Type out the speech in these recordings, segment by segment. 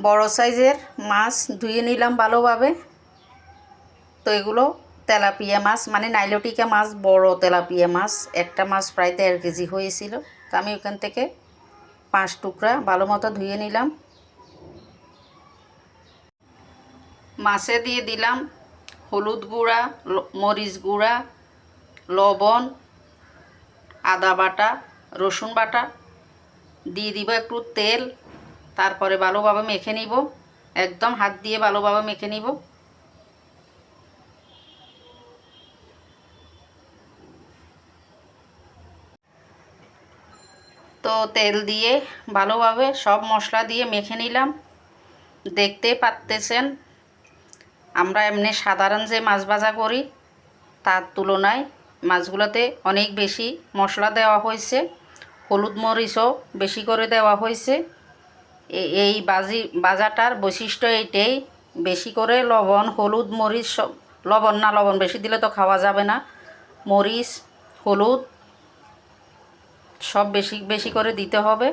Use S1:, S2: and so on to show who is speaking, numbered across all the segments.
S1: বড় সাইজের মাছ ধুয়ে নিলাম ভালোভাবে। তো এগুলো তেলাপিয়া মাছ, মানে নাইলোটিকা মাছ, বড় তেলাপিয়া মাছ। একটা মাছ প্রায় 1.5 কেজি হয়েছিল। তো আমি ওখান থেকে 5 টুকরা ভালো মতো ধুয়ে নিলাম। মাছে দিয়ে দিলাম হলুদ গুঁড়া, মরিচ গুঁড়া, লবণ, আদা বাটা, রসুন বাটা, দিয়ে দিব একটু তেল। তারপরে ভালোভাবে মেখে নিব, একদম হাত দিয়ে ভালোভাবে মেখে নিব। তো তেল দিয়ে ভালোভাবে সব মশলা দিয়ে মেখে নিলাম। দেখতে পাচ্ছেন, আমরা এমনি সাধারণ যে মাছ ভাজা করি তার তুলনায় মাছগুলোতে অনেক বেশি মশলা দেওয়া হয়েছে, হলুদ মরিচও বেশি করে দেওয়া হয়েছে। এই ভাজাটার বৈশিষ্ট্য এইটাই, বেশি করে লবণ, হলুদ, মরিচ সব, লবণ বেশি দিলে তো খাওয়া যাবে না। মরিচ, হলুদ সব বেশি বেশি করে দিতে হবে।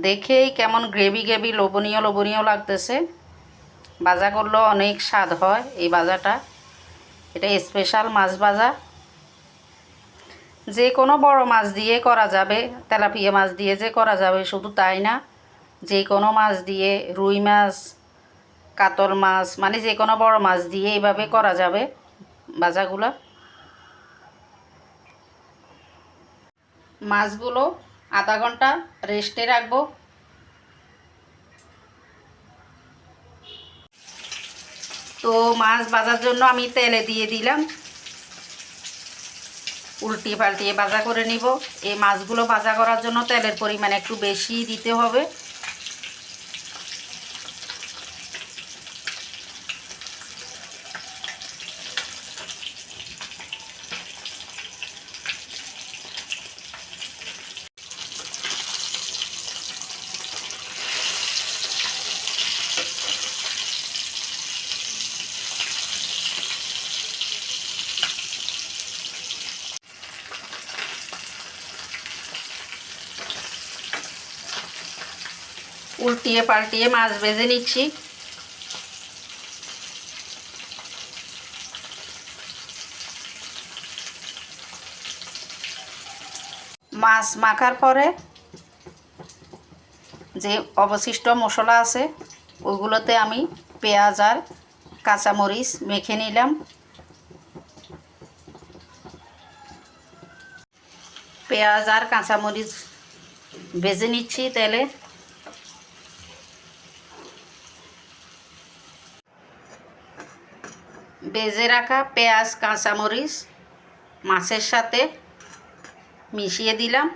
S1: দেখেই কেমন গ্রেভি গ্রেভি লোভনীয় লোভনীয় লাগতেছে। ভাজা করলেও অনেক স্বাদ হয় এই ভাজাটা। এটা স্পেশাল মাছ ভাজা। যে কোনো বড় মাছ দিয়ে করা যাবে, তেলাপিয়া মাছ দিয়ে যে করা যাবে শুধু তাই না, যে কোনো মাছ দিয়ে, রুই মাছ, কাতল মাছ, মানে যে কোনো বড় মাছ দিয়ে এইভাবে করা যাবে ভাজাগুলো। মাছগুলো আধা ঘন্টা রেস্টে রাখবো। তো মাছ ভাজার জন্য আমি তেলে দিয়ে দিলাম, উল্টিয়ে পাল্টিয়ে ভাজা করে নিব। এই মাছগুলো ভাজা করার জন্য তেলের পরিমাণ একটু বেশি দিতে হবে। উল্টিয়ে পাল্টিয়ে মাছ ভেজে নিচ্ছি। মাছ মাখার পরে যে অবশিষ্ট মশলা আছে ওইগুলোতে আমি পেঁয়াজ আর কাঁচামরিচ মেখে নিলাম। পেঁয়াজ আর কাঁচামরিচ ভেজে নিচ্ছি তেলে। ভেজে রাখা পেঁয়াজ কাঁচামরিচ মাছের সাথে মিশিয়ে দিলাম,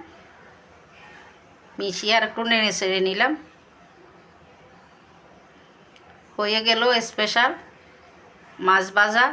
S1: মিশিয়ে আর একটু নেড়ে চেড়ে নিলাম। হয়ে গেল স্পেশাল মাছ ভাজা।